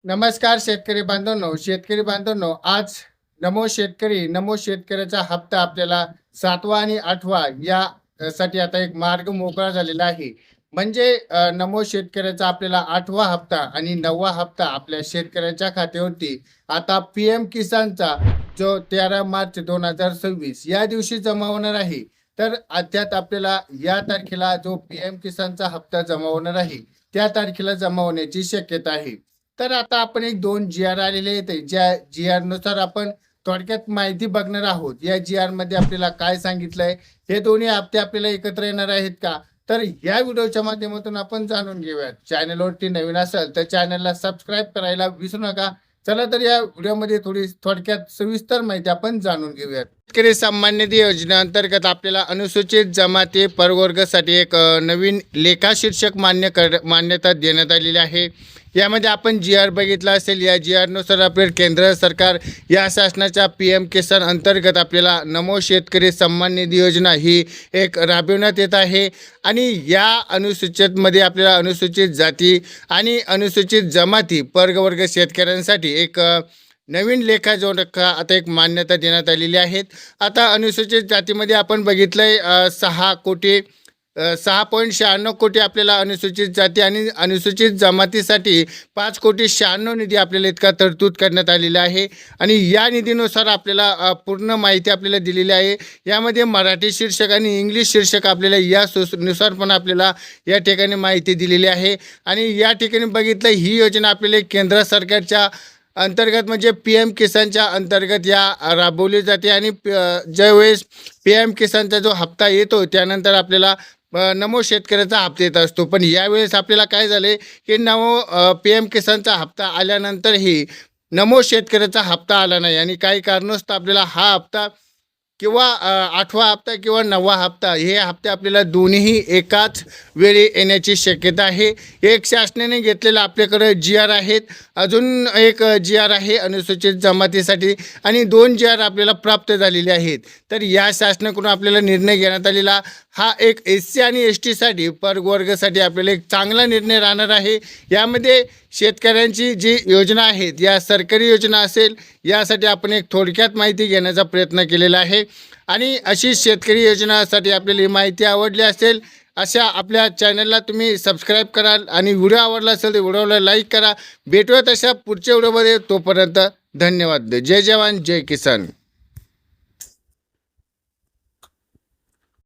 नमस्कार शेतकरी बांधवांनो, आज नमो शेतकऱ्याचा हप्ता आपल्याला 7वा आणि 8वा या साठी आता एक मार्ग मोकळा झालेला आहे. म्हणजे नमो शेतकऱ्याचा आपल्याला 8वा हप्ता आणि 9वा हप्ता आपल्या शेतकऱ्यांच्या खात्यावरती आता पीएम किसानचा जो 13 मार्च 2026 या दिवशी जमा होणार आहे. तर त्यात आपल्याला या तारखेला जो पीएम किसानचा हप्ता जमा होणार आहे, त्या तारखेला जमा होण्याची शक्यता आहे. तर आता आपण एक 2 जी-आर आलेले आहेत. ज्या जी-आर नुसार आपण थोडक्यात माहिती बघणार आहोत. या जी-आर मध्ये आपल्याला काय सांगितलंय, हे दोन्ही हप्ते आपल्याला एकत्र येणार आहेत का? तर या व्हिडिओच्या माध्यमातून आपण जाणून घेऊयात. चॅनलवरती नवीन असाल तर चॅनलला सबस्क्राईब करायला विसरू नका. चला तर या व्हिडिओमध्ये थोडक्यात सविस्तर माहिती आपण जाणून घेऊयात. शेतकरी सन्मान निधी योजनेअंतर्गत आपल्याला अनुसूचित जमाती प्रवर्गासाठी एक नवीन लेखा शीर्षक मान्यता देण्यात आलेली आहे. यामध्ये आपण जी-आर बघितला असेल. या जी-आर नुसार आपल्याला केंद्र सरकार या शासनाच्या पीएम किसान अंतर्गत आपल्याला नमो शेतकरी सन्मान निधी योजना ही एक राबविण्यात येत आहे. आणि या अनुसूचितमध्ये आपल्याला अनुसूचित जाती आणि अनुसूचित जमाती प्रवर्ग शेतकऱ्यांसाठी एक नवीन लेखा जोखा आता एक मान्यता देण्यात आलेली आहेत. आता अनुसूचित जातीमध्ये आपण बघितलंय 6.96 कोटी आपल्याला अनुसूचित जाती आणि अनुसूचित जमातीसाठी 5.96 निधी आपल्याला इतका तरतूद करण्यात आलेला आहे. आणि या निधीनुसार आपल्याला पूर्ण माहिती आपल्याला दिलेली आहे. यामध्ये मराठी शीर्षक आणि इंग्लिश शीर्षक आपल्याला या नुसार पण आपल्याला या ठिकाणी माहिती दिलेली आहे. आणि या ठिकाणी बघितलं, ही योजना आपल्याला केंद्र सरकारच्या अंतर्गत म्हणजे पीएम किसानच्या अंतर्गत या राबवली जाते. आणि ज्यावेळेस पीएम किसानचा जो हप्ता येतो त्यानंतर आपल्याला नमो शेतकऱ्याचा हप्ता येत असतो. पण यावेळेस आपल्याला काय झाले की पीएम किसानचा हप्ता आल्यानंतरही नमो शेतकऱ्याचा हप्ता आला नाही. आणि काही कारणास्तव आपल्याला हा हप्ता किंवा 8वा हप्ता किंवा 9वा हप्ता हे हप्ते आपल्याला दोन्हीही एकाच वेळी येण्याची शक्यता आहे. एक शासनाने घेतलेला आपल्याकडे जी-आर आहेत, अजून एक जी-आर आहे अनुसूचित जमातीसाठी, आणि 2 जी-आर आपल्याला प्राप्त झालेले आहेत. तर या शासनाकडून आपल्याला निर्णय घेण्यात आलेला हा एक SC आणि STसाठी प्रवर्गासाठी आपल्याला एक चांगला निर्णय राहणार आहे. यामध्ये शेतकऱ्यांची जी योजना आहेत, या सरकारी योजना असेल, यासाठी आपण एक थोडक्यात माहिती घेण्याचा प्रयत्न केलेला आहे. आणि अशी शेतकरी योजनासाठी आपल्याला ही माहिती आवडली असेल, अशा आपल्या चॅनलला तुम्ही सबस्क्राईब कराल. आणि व्हिडिओ आवडला असेल तर व्हिडिओला लाईक करा. भेटूयात अशा पुढच्या व्हिडिओमध्ये. तोपर्यंत धन्यवाद. जय जवान जय किसान.